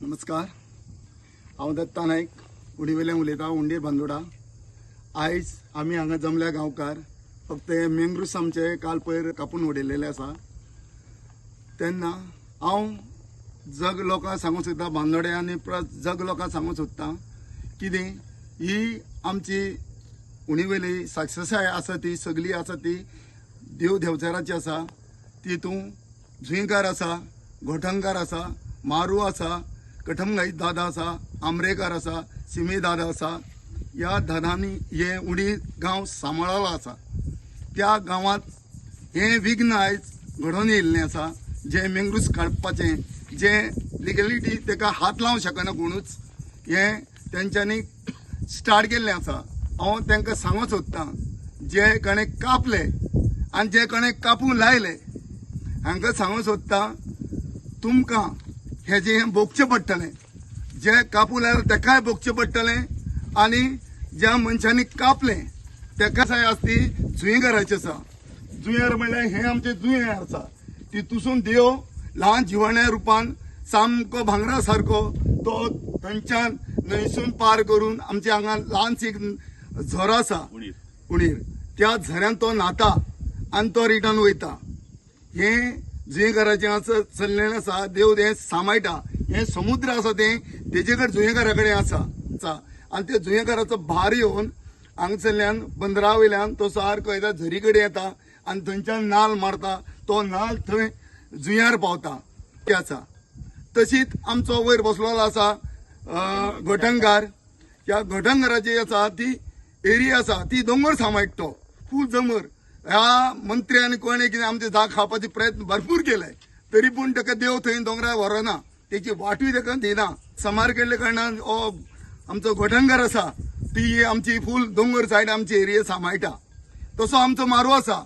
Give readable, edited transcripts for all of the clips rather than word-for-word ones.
नमस्कार, हांव दत्ता नायक उडीवेल्यान उलयतां, उंडे बांदोडा। आयज आमी हांगा जमल्या गांवकार फक्त हे मँग्रुव्स आमचे काल पयर कापून उडयलेले आसा। तेन्ना हांव जग लोकांक सांगूंक सोदतां, बांदोडे आनी जग लोकांक सांगूंक सोदतां कितें ही आमची उणीवेली सक्सेसाय आसा ती सगळी आसा ती देव देंवचाराची आसा। तितून जुंयकार आसा, घोटंकार आसा, मारू आसा, कठमगाई दादा आसा, आमरेकार आसा, सिमे दादा आसा। ह्या दादांनी हे उडी गांव सांबाळलो आसा। त्या गांवांत हे विघ्न आयज घडोवन येयल्लें आसा। जे मँग्रुव्स काडपाचें जे लिगलिटी ताका हात लावंक शकना कोणूच, हे तेंच्यांनी स्टार्ट केल्लें आसा। हांव तांकां सांगूंक सोदतां, जे कोणें कापले आनी जे कोणें कापूंक लायले हांकां सांगूंक सोदतां, तुमकां हें भोगचें पडटलें। जे कापूं लायले ताकाय भोगचें पडटलें आनी ज्या मनशांनी कापलें ताकाय आसती जुंयकाराची आसा। जुंयार म्हणल्यार हे आमचे जुंयार आसा, तितूसून देव ल्हान जिवाण्या रुपान सामको भांगरा सारको तो थंयच्यान न्हंयसून पार करून आमचे हांगा ल्हानशी झरो आसा उणीर, त्या झऱ्यान तो न्हाता आनी तो रिटर्न वयता। हे जुंयकाराचें असं चल्लेलें आसा। देव हें सांबाळटा। हें समुद्र आसा तेजे कडेन जुंयकारा कडेन आसा आनी त्या जुंयकाराचो भार येवन हांगसरल्यान बंदरा वयल्यान तो सारको येता, झरी कडेन येता आनी थंयच्यान नाल मारता। तो नाल थंय जुंयार पावता ते आसा। तशीच आमचो वयर बसलेलो आसा घोटंकार। ह्या घोटंकाराची आसा ती एरिया आसा ती दोंगर सांबाळटा तो फूल जमर। ह्या मंत्र्यान कोणें कितें आमचे जाग खावपाचे प्रयत्न भरपूर केले, तरी पूण ताका देव थंय दोंगरार व्हरना, तेची वाटूय ताका दिना। समार केल्ले कारणान हो आमचो घोटंकार आसा ती आमची फूल दोंगर सायड आमची एरिया सांबाळटा। तसो आमचो मारू आसा।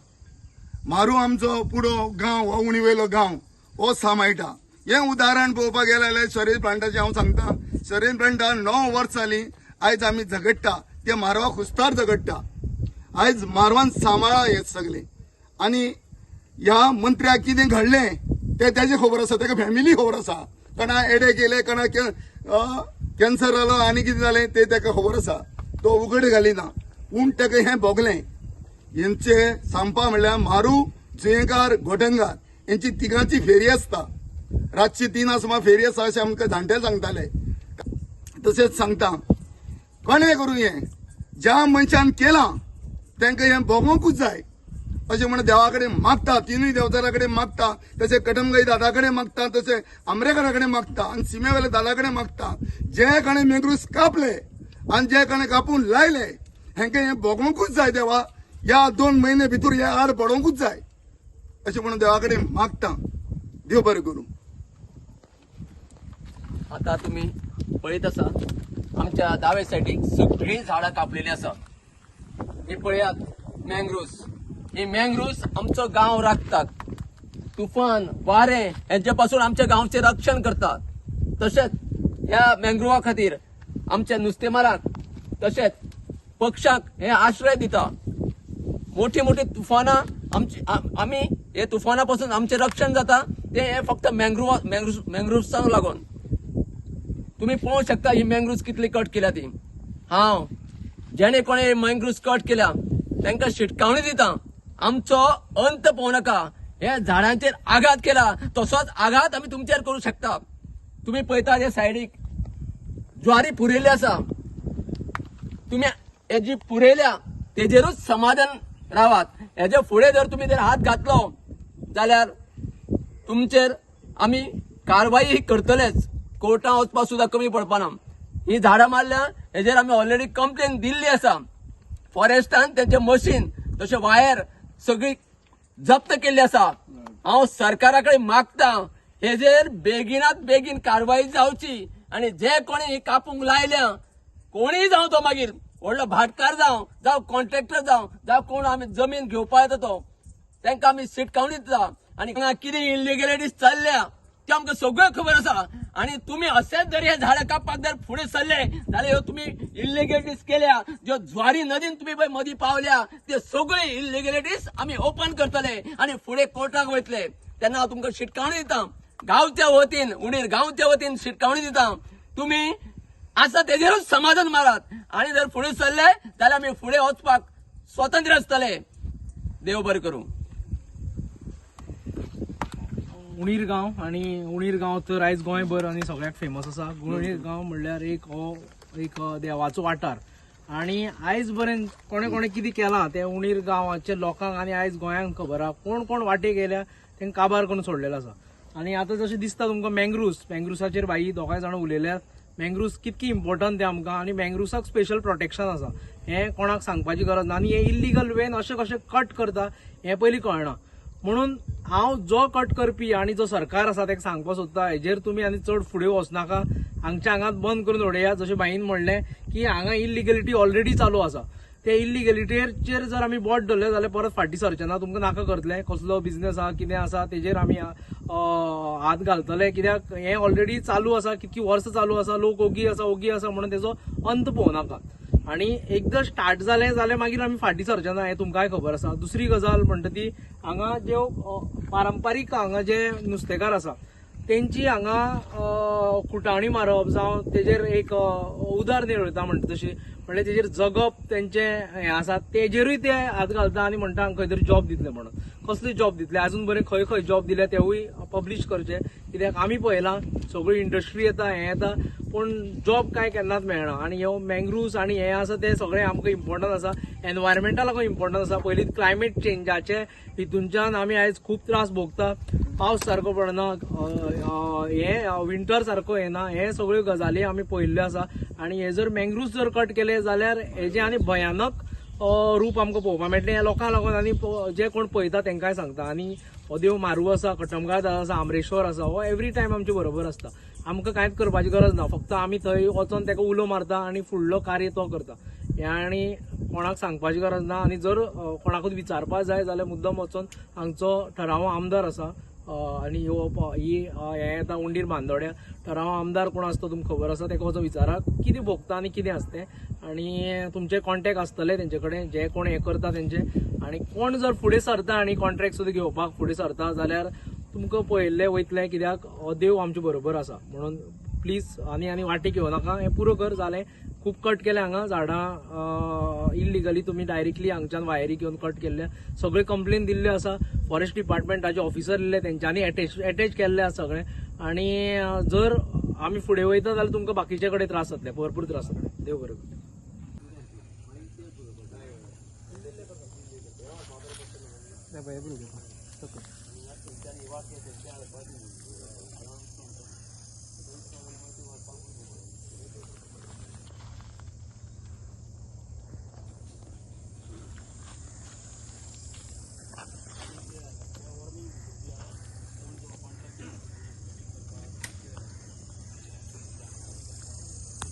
मारू आमचो पुडो गांव हो उणीवेलो गांव हो सांबाळटा। हें उदाहरण पळोवपाक गेलें जाल्यार शरीर प्लांटाचें हांव सांगतां। शरीर प्लांटान 9 वर्सां जालीं आयज आमी झगडटा, ते मारवा खुस्तार झगडटा। आयज मारवान सांबाळा हे सगळे आनी ह्या मंत्र्याक कितें घडलें ते तेजे खबर आसा, ताका फॅमिली खबर आसा। कोणा एडे केले, कोणा कॅन्सर जालो आनी कितें जालें ते ताका खबर आसा, तो उगड घालिना। पूण ताका हें भोगलें। हेंचे सांगपा म्हणल्यार मारू, जुंयकार, घोटंकार हेंची तिगांची फेरी आसता। रातची 3 सुमार फेरी आसा अशें आमकां जाणटे सांगताले। तशेंच सांगता कोणें करूं हें ज्या मनशान केलां तांकां हें भोगोंकूच जाय अशें म्हणून देवा कडेन मागता। तिनूय देवचारा कडेन मागता, तशें कटमगाई दादा कडेन मागता, तशें आमरेकारा कडेन मागता आनी सिमेवेले दादा कडेन मागता। जे कोणें मँग्रुव्स कापले आनी जे कोणें कापून लायले हेंकां हें भोगोंकूच जाय देवा। ह्या 2 म्हयने भितर हें आड पडोवंकूच जाय अशें म्हणून देवा कडेन मागता। देव बरें करूं। आता तुम्ही पळयत आसा आमच्या दावे सायडीक सगळी झाडां कापलेली आसा। ही पळयात मँग्रुव्स। ही मँग्रुव्स आमचो गांव राखतात, तुफान वारे हेंचे पासून आमच्या गांवचे रक्षण करतात। तशेंच ह्या मँग्रुवा खातीर आमच्या नुस्तेमारांक तशेंच पक्षांक हे आश्रय दिता। मोठी मोठी तुफानां आमी हे तुफाना पासून आमचे रक्षण जाता ते हे फक्त मँग्रुव्सांक लागून। तुम्ही पळोवंक शकता ही मँग्रुव्स कितली कट केल्या ती। हांव जेणे कोणे मँग्रुव्स कट केल्या तांकां शिटकावणी दिता, आमचो अंत पावूं नाका। हे झाडांचेर आघात केला तसोच आघात आमी तुमचेर करूं शकता। तुम्ही पळयता हे सायडीक ज्वारी पुरयल्ली आसा, तुम्ही हे जी पुरयल्या तेजेरूच समाधान रावात। हेजे फुडें जर तुम्ही जर हात घातलो जाल्यार तुमचेर आमी कारवाई करतलेच। कोर्टां वचपाक सुद्दां कमी पडपाना। ही झाडां मारल्या हेजेर आमी ऑलरेडी कंप्लेन दिल्ली आसा। फॉरेस्टान तेंचे मशीन तशें वायर सगळी जप्त केल्ली आसा। हांव सरकारा कडेन मागता हेजेर बेगिनात बेगीन कारवाई जावची आनी जे कोणी ही कापूंक लायल्या कोणीय जावं तो मागीर व्हडलो भाटकार जावं कॉन्ट्रॅक्टर जावं कोण आमी जमीन घेवपा येता तो तांकां आमी शिटकावणी दिता। आनी कितें इलिगॅलिटीज चल्ल्या ते आमकां सगळ्यो खबर आसा। आणि तुम्ही असेच जर हे झाडं कापपाक जर पुढे सरले जाल्यार तुम्ही इलिगॅलिटीज केल्या, ज्यो ज्वारी नदीन तुम्ही मदी पावल्या ते सगळे इलिगॅलिटीज आम्ही ओपन करतले आणि पुढे कोर्टाक वयतले। तेन्ना हांव तुमकां शिटकावणी दिता गावच्या वतीन उणीर गावच्या वतीन शिटकावणी दिता तुम्ही आसा तेजेरूच समाधान मारात आणि जर फुडें सरले जाल्यार आमी फुडें वचपाक स्वतंत्र आसतले. देव बरें करूं. उणीर गांव आणि उणीर गांव तर आयज गोंयभर आनी सगळ्याक फेमस आसा. उणीर गांव म्हणल्यार एक देवाचो वाठार आणि आयज पर्यंत कोणे कोणे कितें केलां ते उणीर गांवाचे लोकांक आनी आयज गोंयांक खबर आहा. कोण कोण वाटेक गेल्या तेंका काबार करून सोडलेलो आसा. आणि आता जशें दिसता तुमकां मँग्रुसाचेर बाई दोगांय जाणां उलयल्यात. मँग्रुस कितकी इम्पॉर्टंट ते आमकां आणि मँग्रुसाक स्पेशल प्रोटेक्शन आसा हें कोणाक सांगपाची गरज ना. आनी हे इल्लीगल वेन अशें कशें कट करता हें पयलीं कळना. म्हणून हांव जो कट करपी आणि जो सरकार आसा ताका सांगपाक सोदता हेजेर तुमी आनी चड फुडें वचनाका. हांगच्या हांगात बंद करून उडया. जशें बाईन म्हणलें की हांगा इल्लिगलिटी ऑलरेडी चालू आसा. ते इल्लिगलिटीचेर जर आमी बोट धरले जाल्यार परत फाटीं सरचे ना. तुमकां नाका करतले कसलो बिझनेस आहा कितें आसा तेजेर आमी हात घालतले. कित्याक हें ऑलरेडी चालू आसा. कितकी वर्सां चालू आसा. लोक ओगी आसा म्हणून तेजो अंत पळोवनाका. आणि एकदां स्टार्ट जालें जाल्यार मागीर आमी फाटीं सरचे ना हें तुमकांय खबर आसा. दुसरी गजाल म्हणटा ती हांगा ज्यो पारंपारीक हांगा जे नुस्तेकार आसा तेंची हांगा कुटावणी मारप जावं तेजेर एक उदारनेर वयता म्हणटा तशी म्हणजे तेजेर जगप तेंचें हें आसा तेजेरूय ते हात घालता आनी म्हणटा हांगा खंय तरी जॉब दितले म्हणून. कसले जॉब दितले अजून बरें खंय खंय जॉब दिले तेवूय पब्लीश करचे. कित्याक आमी पळयलां सगळी इंडस्ट्री येता हें येता पूण जॉब काय केन्नाच मेळना. आनी ह्यो मँग्रुव्स आनी हें आसा तें सगळें आमकां इम्पॉर्टंट आसा. एनवायरमेंटा लागून इम्पॉर्टंट आसा. पयलीं क्लायमेट चेंजाचे हितूनच्यान आमी आयज खूब त्रास भोगता. पावस सारको पडना हें विंटर सारको येना. हे सगळ्यो गजाली आमी पळयल्ल्यो आसा. आनी हे जर मँग्रुव्स जर कट केले जाल्यार हेजें आनी भयानक रूप आमकां पळोवपाक मेळटलें. ह्या लोकांक लागून आनी जे कोण पळयता तेंकाय सांगता. आनी हो देव मारू आसा कटमगाळ आसा आमरेश्वर आसा हो एवरी टायम आमचे बरोबर आसता. आमकां कांयच करपाची गरज ना. फक्त आमी थंय वचोन तेका उलो मारता आनी फुडलो कार्य तो करता. हें आनी कोणाक सांगपाची गरज ना. आनी जर कोणाकूच विचारपाक जाय जाल्यार मुद्दम वचोन हांगचो ठराव आमदार आसा आनी हें येता उंडीर बांदोड्या ठराव आमदार कोण आसता तुमकां खबर आसा तेका वचोन विचारा कितें भोगता आनी कितें आसता तें. आनी तुमचे कॉन्टॅक्ट आसतले तेंचे कडेन जे कोण हें करता तेंचे. आनी कोण जर फुडें सरता आनी कॉन्ट्रॅक्ट सुद्दां घेवपाक फुडें सरता जाल्यार तुमकां पळयल्लें वयतलें. कित्याक हो देव आमचे बरोबर आसा. म्हणून प्लीज आनी वाटेक येवं नाका. हें पुरो कर जालें. खूब कट केले हांगा झाडां इल्लिगली तुमी डायरेक्टली हांगच्यान वायरीक येवन कट केल्ले. सगळे कंप्लेन दिल्ल्यो आसा. फॉरेस्ट डिपार्टमेंटाचे ऑफिसर येयल्ले तेंच्यांनी एटेच केल्ले आसा सगळें. आनी जर आमी फुडें वयता जाल्यार तुमकां बाकीचे कडेन त्रास जातले भरपूर त्रास जातले. देव बरें करूं. भय